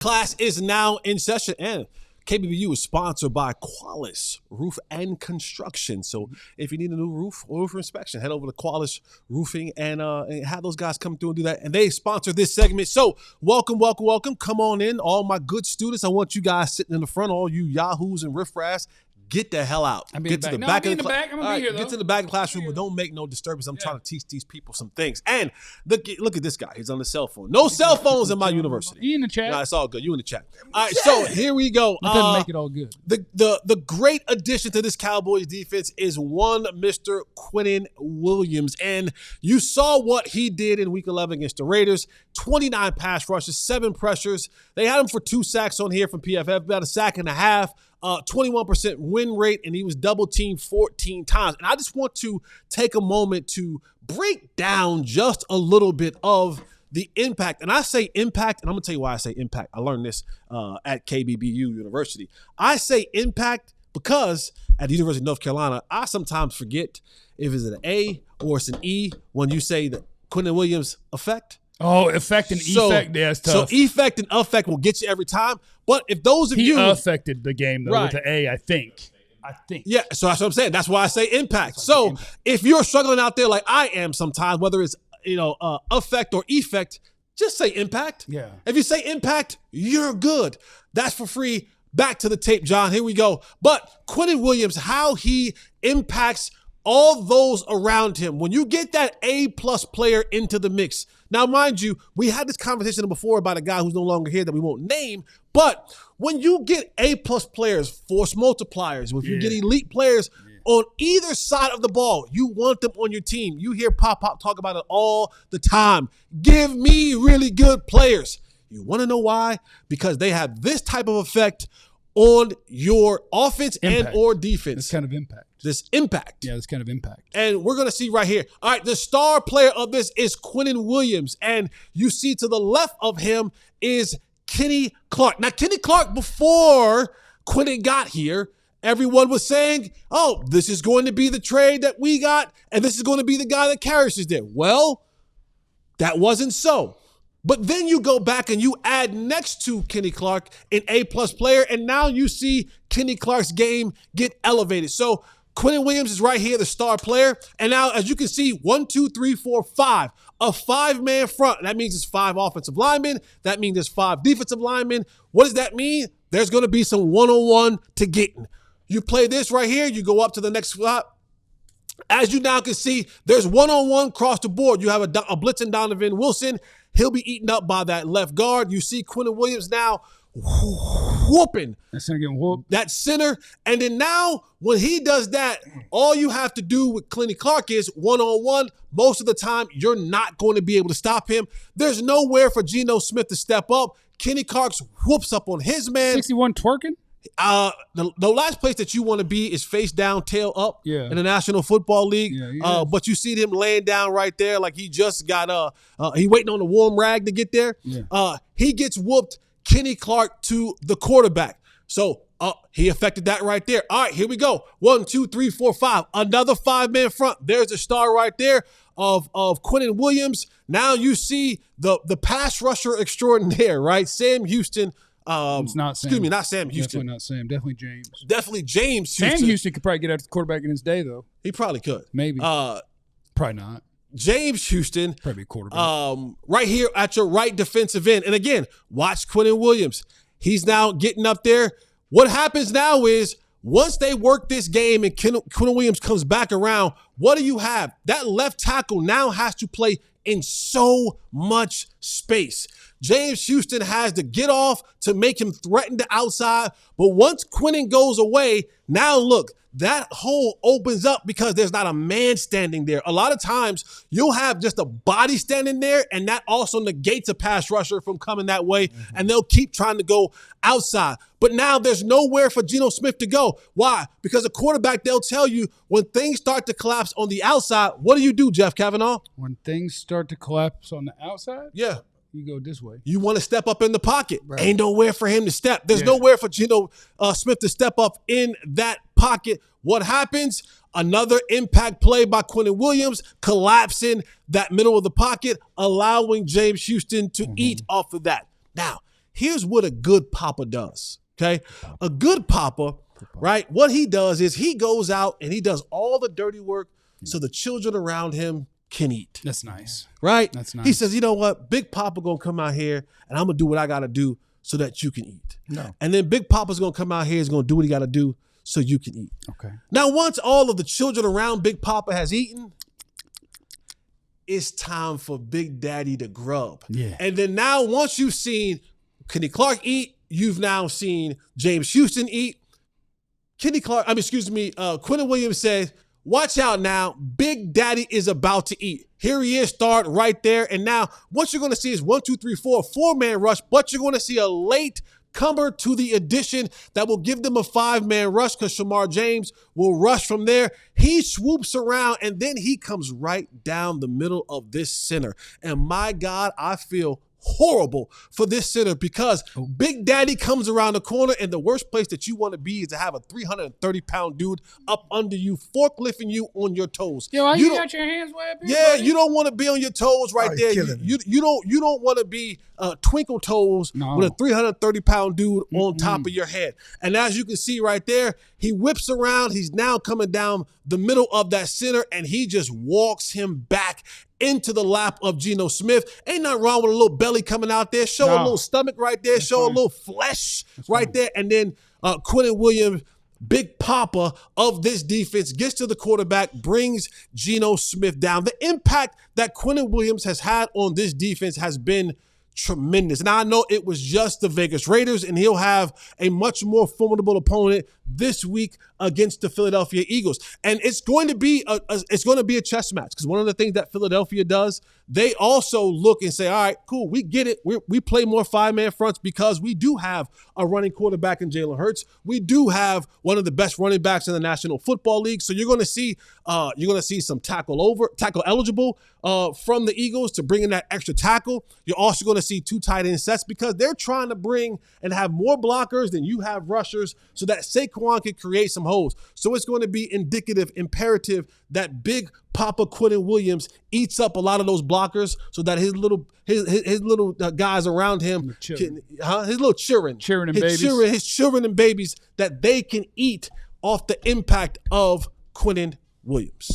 Class is now in session, and KBBU is sponsored by Qualis Roof and Construction. So if you need a new roof or roof inspection, head over to Qualis Roofing and have those guys come through and do that. And they sponsor this segment. So welcome. Come on in, all my good students. I want you guys sitting in the front, all you yahoos and riffraffs. Get the hell out. Get to the back of the class. I'm gonna be here, though. Get to the back of the classroom, but don't make no disturbance. I'm trying to teach these people some things. And look at this guy. He's on the cell phone. No cell phones in my university. You in the chat? No, it's all good. You in the chat. All right, so here we go. It doesn't make it all good. The great addition to this Cowboys defense is one Mr. Quinnen Williams. And you saw what he did in Week 11 against the Raiders. 29 pass rushes, 7 pressures. They had him for 2 sacks on here from PFF, about a sack and a half. 21% win rate, and he was double-teamed 14 times. And I just want to take a moment to break down just a little bit of the impact. And I say impact, and I'm going to tell you why I say impact. I learned this at KBBU University. I say impact because at the University of North Carolina, I sometimes forget if it's an A or it's an E when you say the Quinnen Williams effect. Oh, effect and effect, yeah, it's tough. So effect and effect will get you every time. But if those of you affected the game though with the A, I think. Yeah, so that's what I'm saying. That's why I say impact. So if you're struggling out there like I am sometimes, whether it's effect or effect, just say impact. Yeah. If you say impact, you're good. That's for free. Back to the tape, John. Here we go. But Quinnen Williams, how he impacts all those around him. When you get that A-plus player into the mix. Now, mind you, we had this conversation before about a guy who's no longer here that we won't name, but when you get A-plus players, force multipliers, if you get elite players on either side of the ball, you want them on your team. You hear Pop talk about it all the time. Give me really good players. You want to know why? Because they have this type of effect on your offense and or defense. This kind of impact. This impact. Yeah, this kind of impact. And we're going to see right here. All right, the star player of this is Quinnen Williams. And you see to the left of him is Kenny Clark. Now, Kenny Clark, before Quinnen got here, everyone was saying, oh, this is going to be the trade that we got, and this is going to be the guy that carries us there. Well, that wasn't so. But then you go back and you add next to Kenny Clark an A-plus player, and now you see Kenny Clark's game get elevated. So Quinnen Williams is right here, the star player. And now, as you can see, 1, 2, 3, 4, 5. A 5-man front. That means it's 5 offensive linemen. That means there's 5 defensive linemen. What does that mean? There's going to be some one-on-one to getting. You play this right here, you go up to the next spot. As you now can see, there's one-on-one across the board. You have a blitzing Donovan Wilson. He'll be eaten up by that left guard. You see Quinnen Williams now whooping. That center getting whooped. That center. And then now, when he does that, all you have to do with Kenny Clark is one-on-one. Most of the time, you're not going to be able to stop him. There's nowhere for Geno Smith to step up. Kenny Clark's whoops up on his man. 61 twerking? The last place that you want to be is face down, tail up in the National Football League. But you see him laying down right there like he just got he waiting on the warm rag to get there. He gets whooped. Kenny Clark to the quarterback. So he affected that right there. All right, here we go. 1, 2, 3, 4, 5. Another 5-man front. There's the star right there of Quinnen Williams. Now you see the pass rusher extraordinaire, right? Sam Houston. It's not Sam. Excuse me, not Sam Houston. Definitely not Sam. Definitely James. Definitely James Houston. Sam Houston could probably get after the quarterback in his day, though. He probably could. Maybe. Probably not. James Houston. Probably a quarterback. Right here at your right defensive end. And again, watch Quinnen Williams. He's now getting up there. What happens now is once they work this game and Quinnen Williams comes back around, what do you have? That left tackle now has to play in so much space. James Houston has to get off to make him threaten the outside. But once Quinnen goes away, now look, that hole opens up because there's not a man standing there. A lot of times you'll have just a body standing there, and that also negates a pass rusher from coming that way, and they'll keep trying to go outside. But now there's nowhere for Geno Smith to go. Why? Because a quarterback, they'll tell you when things start to collapse on the outside, what do, Jeff Kavanaugh? When things start to collapse on the outside? Yeah. You go this way. You want to step up in the pocket. Right. Ain't nowhere for him to step. There's nowhere for Geno Smith to step up in that pocket. What happens? Another impact play by Quinnen Williams, collapsing that middle of the pocket, allowing James Houston to eat off of that. Now, here's what a good papa does, okay? A good papa, right, what he does is he goes out and he does all the dirty work so the children around him can eat. That's nice. Right? That's nice. He says, you know what? Big Papa gonna come out here and I'm gonna do what I gotta do so that you can eat. No. And then Big Papa's gonna come out here, is gonna do what he gotta do so you can eat. Okay. Now, once all of the children around Big Papa has eaten, it's time for Big Daddy to grub. Yeah. And then now, once you've seen Kenny Clark eat, you've now seen James Houston eat. Quinnen Williams says, watch out now, Big Daddy is about to eat. Here he is, start right there. And now what you're going to see is 1, 2, 3, 4, 4-man rush, but you're going to see a late comer to the addition that will give them a 5-man rush because Shamar James will rush from there. He swoops around and then he comes right down the middle of this center. And my God, I feel horrible for this center because Big Daddy comes around the corner and the worst place that you want to be is to have a 330-pound dude up under you, forklifting you on your toes. Yo, you got your hands way up here? Yeah, buddy? you don't want to be on your toes right there. You don't want to be twinkle toes with a 330-pound dude on top of your head. And as you can see right there, he whips around. He's now coming down the middle of that center and he just walks him back into the lap of Geno Smith. Ain't nothing wrong with a little belly coming out there. Show a little stomach right there. Show a little flesh right there. And then Quinnen Williams, Big Papa of this defense, gets to the quarterback, brings Geno Smith down. The impact that Quinnen Williams has had on this defense has been tremendous. Now, I know it was just the Vegas Raiders, and he'll have a much more formidable opponent this week against the Philadelphia Eagles. And it's going to be a chess match because one of the things that Philadelphia does, they also look and say, all right, cool, we get it. We play more 5-man fronts because we do have a running quarterback in Jalen Hurts. We do have one of the best running backs in the National Football League. So you're going to see some tackle eligible from the Eagles to bring in that extra tackle. You're also going to see 2 tight end sets because they're trying to bring and have more blockers than you have rushers so that Saquon can create some holes. So it's going to be imperative that Big Papa Quinnen Williams eats up a lot of those blockers so that his little guys around him, his little children and babies, that they can eat off the impact of Quinnen Williams.